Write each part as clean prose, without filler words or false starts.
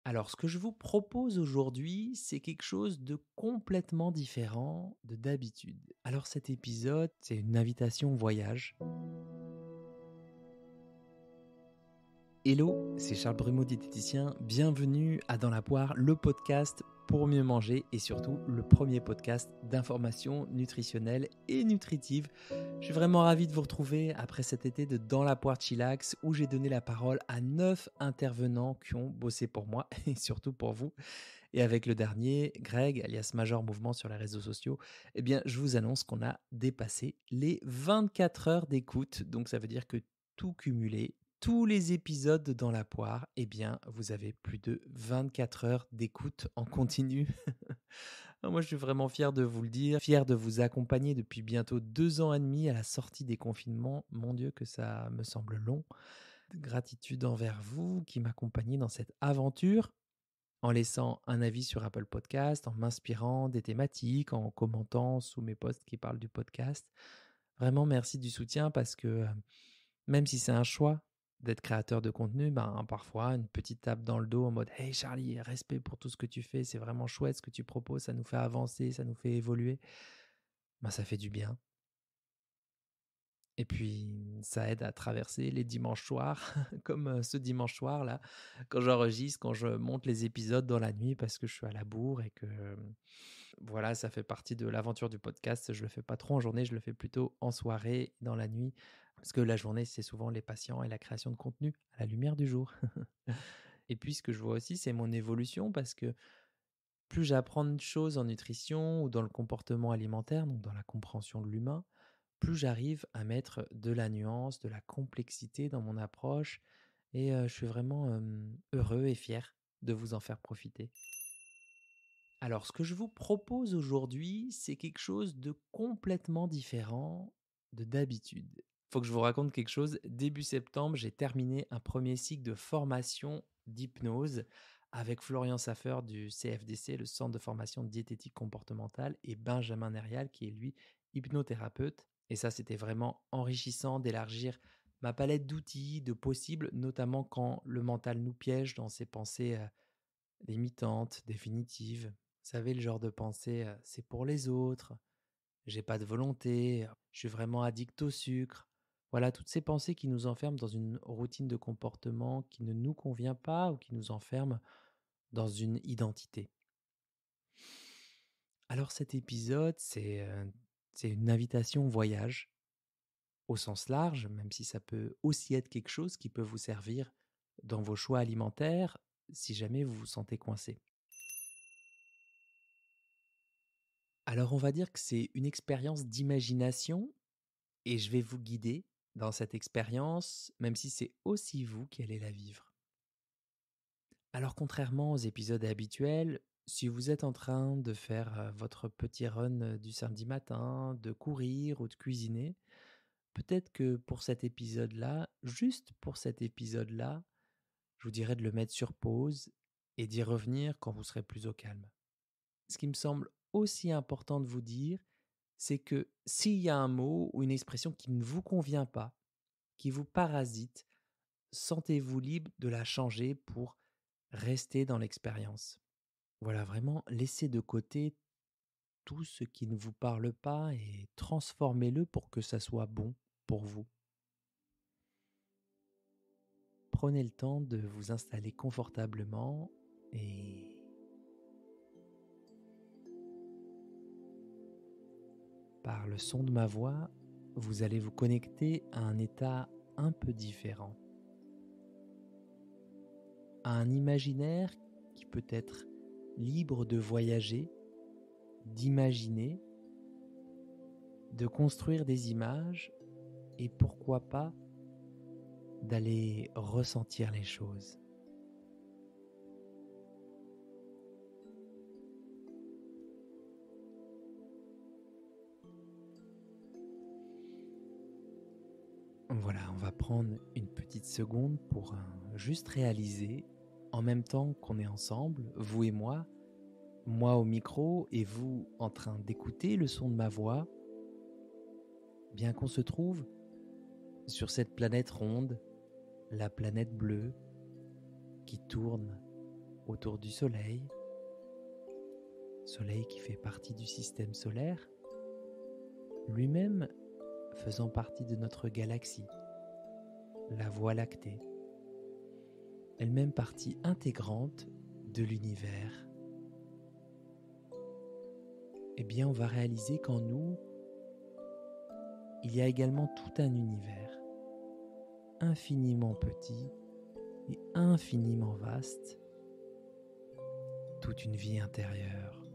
Alors, ce que je vous propose aujourd'hui, c'est quelque chose de complètement différent de d'habitude. Alors, cet épisode, c'est une invitation au voyage. Hello, c'est Charles Brumeau, diététicien. Bienvenue à Dans la Poire, le podcast pour mieux manger et surtout le premier podcast d'information nutritionnelle et nutritive. Je suis vraiment ravi de vous retrouver après cet été de Dans la Poire Chillax où j'ai donné la parole à 9 intervenants qui ont bossé pour moi et surtout pour vous. Et avec le dernier, Greg, alias Major Mouvement sur les réseaux sociaux, eh bien, je vous annonce qu'on a dépassé les 24 heures d'écoute. Donc, ça veut dire que tout cumulé, tous les épisodes de Dans la Poire, eh bien, vous avez plus de 24 heures d'écoute en continu. Moi, je suis vraiment fier de vous le dire, fier de vous accompagner depuis bientôt 2 ans et demi à la sortie des confinements. Mon Dieu, que ça me semble long. Gratitude envers vous qui m'accompagnez dans cette aventure en laissant un avis sur Apple Podcast, en m'inspirant des thématiques, en commentant sous mes posts qui parlent du podcast. Vraiment, merci du soutien parce que même si c'est un choix d'être créateur de contenu, parfois une petite tape dans le dos en mode «Hey Charlie, respect pour tout ce que tu fais, c'est vraiment chouette ce que tu proposes, ça nous fait avancer, ça nous fait évoluer», ça fait du bien. Et puis, ça aide à traverser les dimanches soirs, comme ce dimanche soir-là, quand j'enregistre, quand je monte les épisodes dans la nuit parce que je suis à la bourre et que, voilà, ça fait partie de l'aventure du podcast. Je le fais pas trop en journée, je le fais plutôt en soirée, dans la nuit, parce que la journée, c'est souvent les patients et la création de contenu à la lumière du jour. Et puis, ce que je vois aussi, c'est mon évolution parce que plus j'apprends de choses en nutrition ou dans le comportement alimentaire, donc dans la compréhension de l'humain, plus j'arrive à mettre de la nuance, de la complexité dans mon approche et je suis vraiment, heureux et fier de vous en faire profiter. Alors ce que je vous propose aujourd'hui, c'est quelque chose de complètement différent de d'habitude. Faut que je vous raconte quelque chose. Début septembre, j'ai terminé un premier cycle de formation d'hypnose avec Florian Saffer du CFDC, le Centre de formation de diététique comportementale, et Benjamin Nerial qui est lui hypnothérapeute. Et ça, c'était vraiment enrichissant d'élargir ma palette d'outils, de possibles, notamment quand le mental nous piège dans ses pensées limitantes, définitives. Vous savez, le genre de pensée, c'est pour les autres, j'ai pas de volonté, je suis vraiment addict au sucre. Voilà, toutes ces pensées qui nous enferment dans une routine de comportement qui ne nous convient pas ou qui nous enferment dans une identité. Alors cet épisode, c'est une invitation au voyage au sens large, même si ça peut aussi être quelque chose qui peut vous servir dans vos choix alimentaires si jamais vous vous sentez coincé. Alors on va dire que c'est une expérience d'imagination et je vais vous guider dans cette expérience, même si c'est aussi vous qui allez la vivre. Alors contrairement aux épisodes habituels, si vous êtes en train de faire votre petit run du samedi matin, de courir ou de cuisiner, peut-être que pour cet épisode-là, juste pour cet épisode-là, je vous dirais de le mettre sur pause et d'y revenir quand vous serez plus au calme. Ce qui me semble aussi important de vous dire, c'est que s'il y a un mot ou une expression qui ne vous convient pas, qui vous parasite, sentez-vous libre de la changer pour rester dans l'expérience. Voilà, vraiment, laissez de côté tout ce qui ne vous parle pas et transformez-le pour que ça soit bon pour vous. Prenez le temps de vous installer confortablement et par le son de ma voix, vous allez vous connecter à un état un peu différent, à un imaginaire qui peut être libre de voyager, d'imaginer, de construire des images et pourquoi pas d'aller ressentir les choses. Voilà, on va prendre une petite seconde pour juste réaliser, en même temps qu'on est ensemble, vous et moi au micro et vous en train d'écouter le son de ma voix, bien qu'on se trouve sur cette planète ronde, la planète bleue qui tourne autour du Soleil, Soleil qui fait partie du système solaire, lui-même faisant partie de notre galaxie, la Voie lactée, elle-même partie intégrante de l'univers. Eh bien, on va réaliser qu'en nous, il y a également tout un univers, infiniment petit et infiniment vaste, toute une vie intérieure,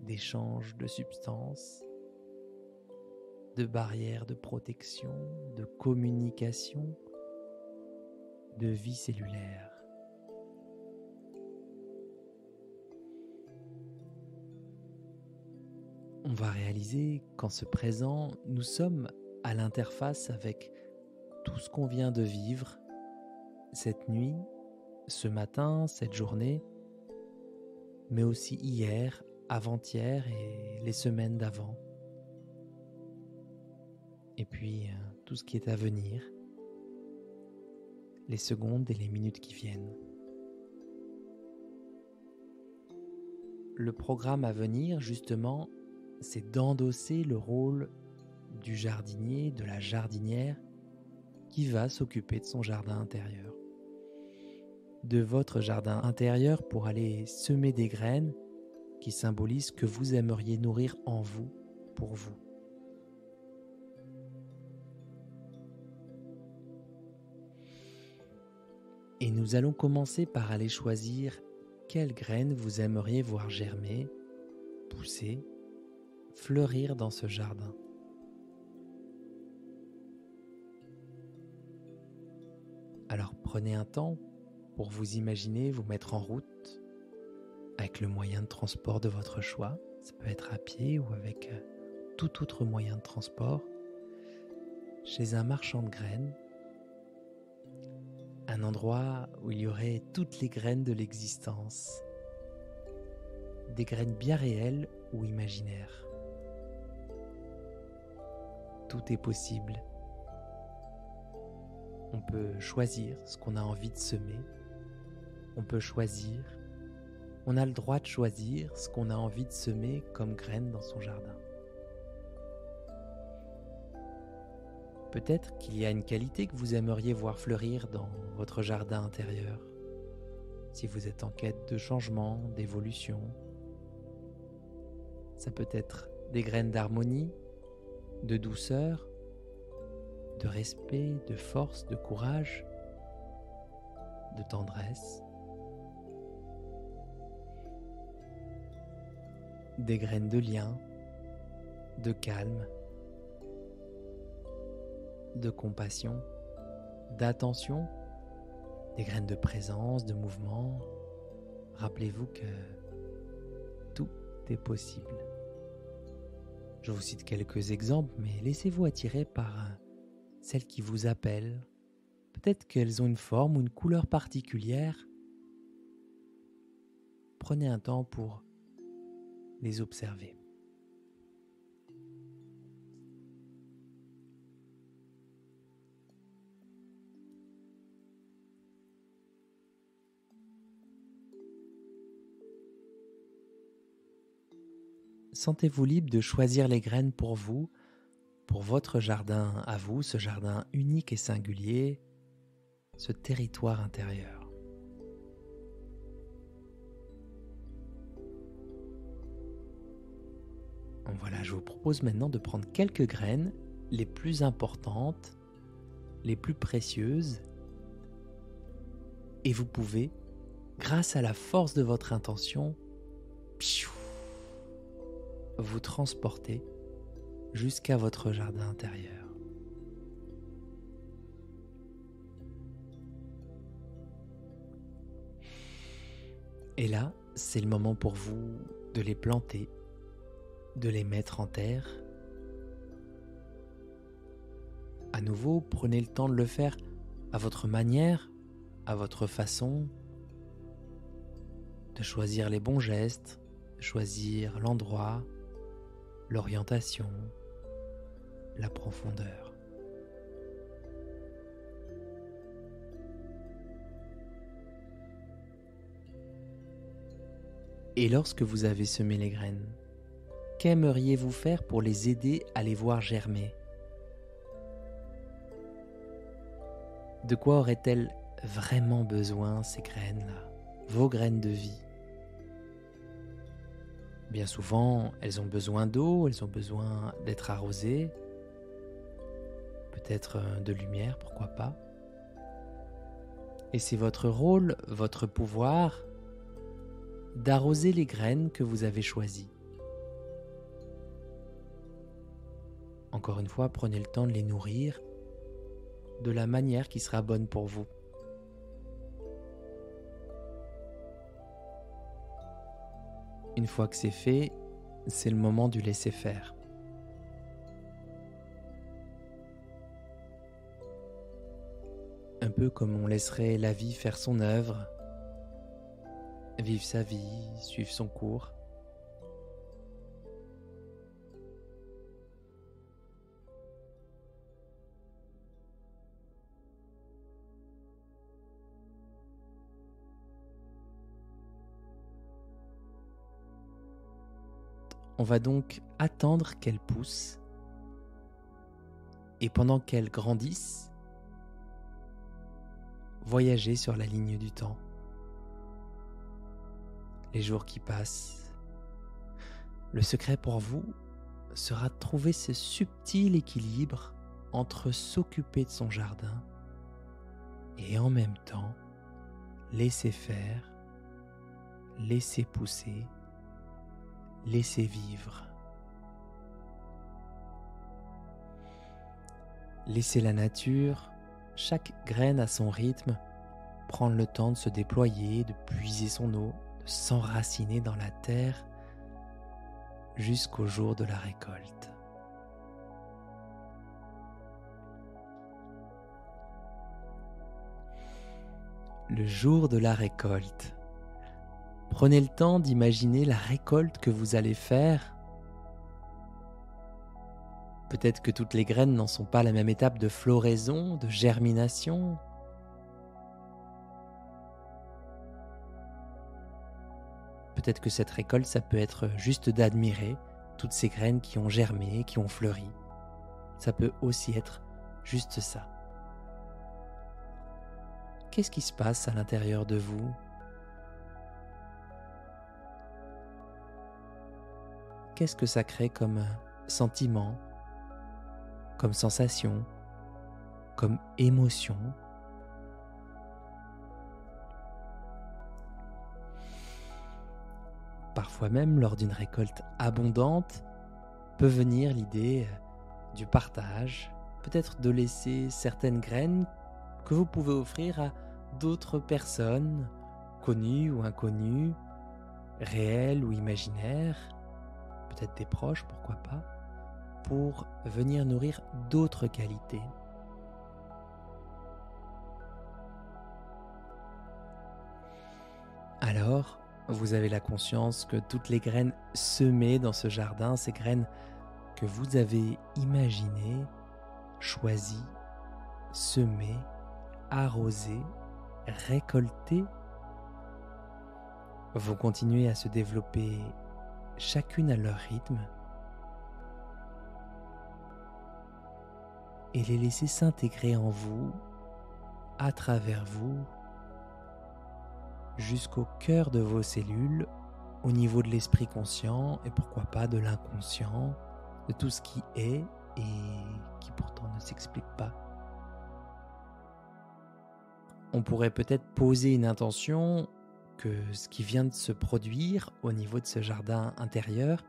d'échanges de substances, de barrières de protection, de communication, de vie cellulaire. On va réaliser qu'en ce présent, nous sommes à l'interface avec tout ce qu'on vient de vivre cette nuit, ce matin, cette journée, mais aussi hier, avant-hier et les semaines d'avant. Et puis tout ce qui est à venir, les secondes et les minutes qui viennent. Le programme à venir, justement, c'est d'endosser le rôle du jardinier, de la jardinière qui va s'occuper de son jardin intérieur. De votre jardin intérieur pour aller semer des graines qui symbolisent ce que vous aimeriez nourrir en vous, pour vous. Et nous allons commencer par aller choisir quelles graines vous aimeriez voir germer, pousser, fleurir dans ce jardin. Alors prenez un temps pour vous imaginer vous mettre en route avec le moyen de transport de votre choix. Ça peut être à pied ou avec tout autre moyen de transport, chez un marchand de graines, un endroit où il y aurait toutes les graines de l'existence, des graines bien réelles ou imaginaires. Tout est possible. On peut choisir ce qu'on a envie de semer. On peut choisir. On a le droit de choisir ce qu'on a envie de semer comme graines dans son jardin. Peut-être qu'il y a une qualité que vous aimeriez voir fleurir dans votre jardin intérieur, si vous êtes en quête de changement, d'évolution. Ça peut être des graines d'harmonie, de douceur, de respect, de force, de courage, de tendresse. Des graines de lien, de calme, de compassion, d'attention, des graines de présence, de mouvement. Rappelez-vous que tout est possible. Je vous cite quelques exemples, mais laissez-vous attirer par celles qui vous appellent. Peut-être qu'elles ont une forme ou une couleur particulière. Prenez un temps pour les observer. Sentez-vous libre de choisir les graines pour vous, pour votre jardin à vous, ce jardin unique et singulier, ce territoire intérieur. Voilà, je vous propose maintenant de prendre quelques graines, les plus importantes, les plus précieuses, et vous pouvez, grâce à la force de votre intention, vous transporter jusqu'à votre jardin intérieur. Et là, c'est le moment pour vous de les planter, de les mettre en terre. À nouveau, prenez le temps de le faire à votre manière, à votre façon, de choisir les bons gestes, de choisir l'endroit, l'orientation, la profondeur. Et lorsque vous avez semé les graines, qu'aimeriez-vous faire pour les aider à les voir germer? De quoi auraient-elles vraiment besoin, ces graines-là, vos graines de vie? Bien souvent, elles ont besoin d'eau, elles ont besoin d'être arrosées, peut-être de lumière, pourquoi pas. Et c'est votre rôle, votre pouvoir, d'arroser les graines que vous avez choisies. Encore une fois, prenez le temps de les nourrir de la manière qui sera bonne pour vous. Une fois que c'est fait, c'est le moment du laisser faire. Un peu comme on laisserait la vie faire son œuvre, vivre sa vie, suivre son cours. On va donc attendre qu'elles poussent et pendant qu'elles grandissent, voyager sur la ligne du temps. Les jours qui passent. Le secret pour vous sera de trouver ce subtil équilibre entre s'occuper de son jardin et en même temps laisser faire, laisser pousser, laisser vivre. Laisser la nature, chaque graine à son rythme, prendre le temps de se déployer, de puiser son eau, de s'enraciner dans la terre jusqu'au jour de la récolte. Le jour de la récolte. Prenez le temps d'imaginer la récolte que vous allez faire. Peut-être que toutes les graines n'en sont pas à la même étape de floraison, de germination. Peut-être que cette récolte, ça peut être juste d'admirer toutes ces graines qui ont germé, qui ont fleuri. Ça peut aussi être juste ça. Qu'est-ce qui se passe à l'intérieur de vous ? Qu'est-ce que ça crée comme sentiment, comme sensation, comme émotion ? Parfois même, lors d'une récolte abondante, peut venir l'idée du partage, peut-être de laisser certaines graines que vous pouvez offrir à d'autres personnes, connues ou inconnues, réelles ou imaginaires, peut-être des proches, pourquoi pas, pour venir nourrir d'autres qualités. Alors, vous avez la conscience que toutes les graines semées dans ce jardin, ces graines que vous avez imaginées, choisies, semées, arrosées, récoltées, vont continuer à se développer chacune à leur rythme et les laisser s'intégrer en vous, à travers vous, jusqu'au cœur de vos cellules, au niveau de l'esprit conscient et pourquoi pas de l'inconscient, de tout ce qui est et qui pourtant ne s'explique pas. On pourrait peut-être poser une intention que ce qui vient de se produire au niveau de ce jardin intérieur,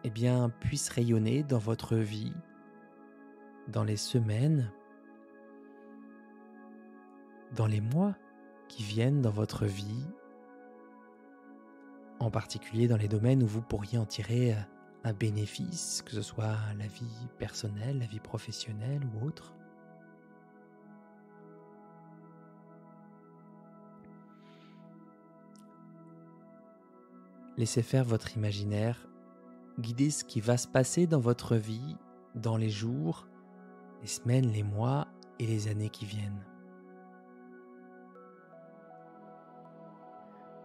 eh bien, puisse rayonner dans votre vie, dans les semaines, dans les mois qui viennent dans votre vie, en particulier dans les domaines où vous pourriez en tirer un bénéfice, que ce soit la vie personnelle, la vie professionnelle ou autre. Laissez faire votre imaginaire, guidez ce qui va se passer dans votre vie, dans les jours, les semaines, les mois et les années qui viennent.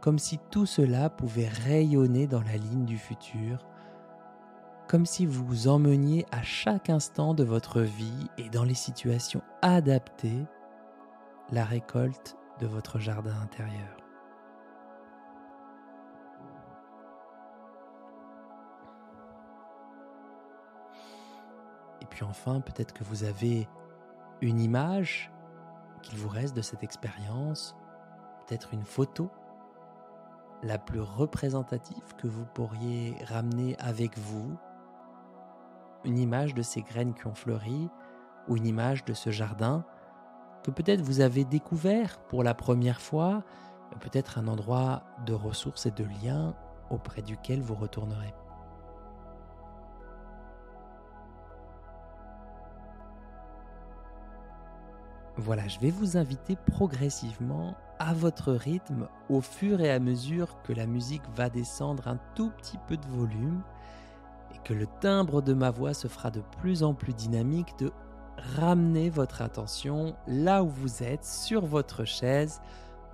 comme si tout cela pouvait rayonner dans la ligne du futur, comme si vous vous emmeniez à chaque instant de votre vie et dans les situations adaptées la récolte de votre jardin intérieur. Et puis enfin, peut-être que vous avez une image qu'il vous reste de cette expérience, peut-être une photo la plus représentative que vous pourriez ramener avec vous, une image de ces graines qui ont fleuri ou une image de ce jardin que peut-être vous avez découvert pour la première fois, peut-être un endroit de ressources et de liens auprès duquel vous retournerez. Voilà, je vais vous inviter progressivement à votre rythme au fur et à mesure que la musique va descendre un tout petit peu de volume et que le timbre de ma voix se fera de plus en plus dynamique, de ramener votre attention là où vous êtes, sur votre chaise,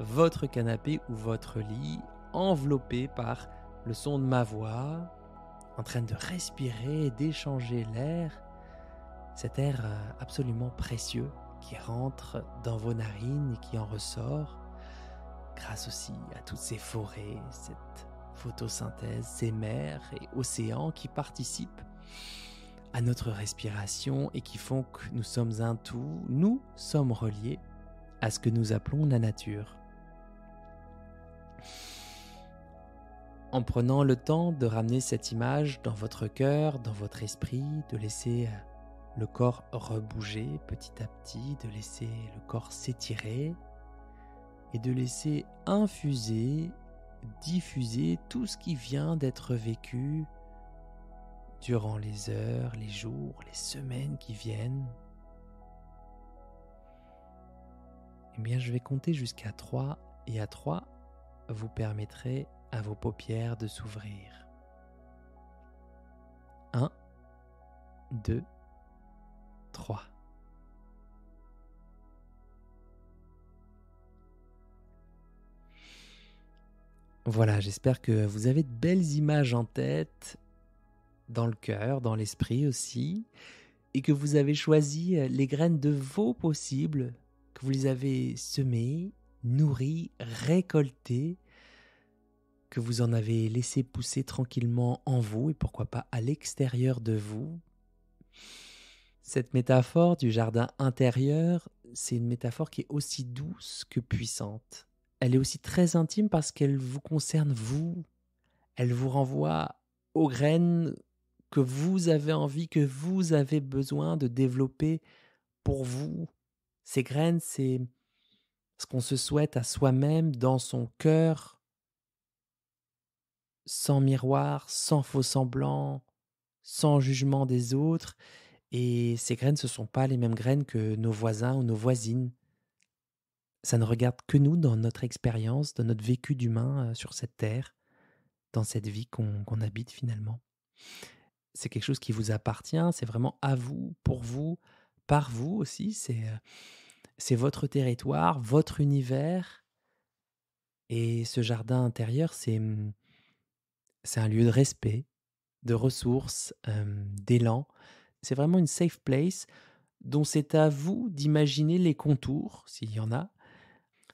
votre canapé ou votre lit, enveloppé par le son de ma voix, en train de respirer et d'échanger l'air, cet air absolument précieux qui rentre dans vos narines et qui en ressort, grâce aussi à toutes ces forêts, cette photosynthèse, ces mers et océans qui participent à notre respiration et qui font que nous sommes un tout, nous sommes reliés à ce que nous appelons la nature. En prenant le temps de ramener cette image dans votre cœur, dans votre esprit, de laisser le corps rebouger petit à petit, de laisser le corps s'étirer et de laisser infuser, diffuser tout ce qui vient d'être vécu durant les heures, les jours, les semaines qui viennent. Eh bien, je vais compter jusqu'à 3 et à 3, vous permettrez à vos paupières de s'ouvrir. 1, 2, 3. Voilà, j'espère que vous avez de belles images en tête, dans le cœur, dans l'esprit aussi, et que vous avez choisi les graines de vos possibles, que vous les avez semées, nourries, récoltées, que vous en avez laissé pousser tranquillement en vous et pourquoi pas à l'extérieur de vous. Cette métaphore du jardin intérieur, c'est une métaphore qui est aussi douce que puissante. Elle est aussi très intime parce qu'elle vous concerne vous. Elle vous renvoie aux graines que vous avez envie, que vous avez besoin de développer pour vous. Ces graines, c'est ce qu'on se souhaite à soi-même dans son cœur, sans miroir, sans faux semblant, sans jugement des autres. Et ces graines, ce ne sont pas les mêmes graines que nos voisins ou nos voisines. Ça ne regarde que nous dans notre expérience, dans notre vécu d'humain sur cette terre, dans cette vie qu'on habite finalement. C'est quelque chose qui vous appartient, c'est vraiment à vous, pour vous, par vous aussi. C'est votre territoire, votre univers. Et ce jardin intérieur, c'est un lieu de respect, de ressources, d'élan. C'est vraiment une safe place dont c'est à vous d'imaginer les contours, s'il y en a,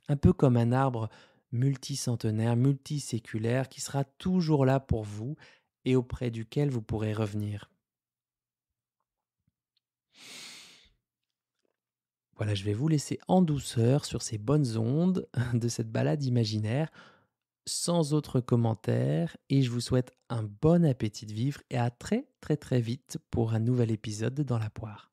un peu comme un arbre multicentenaire, multiséculaire, qui sera toujours là pour vous et auprès duquel vous pourrez revenir. Voilà, je vais vous laisser en douceur sur ces bonnes ondes de cette balade imaginaire, sans autre commentaire, et je vous souhaite un bon appétit de vivre et à très très très vite pour un nouvel épisode de Dans la poire.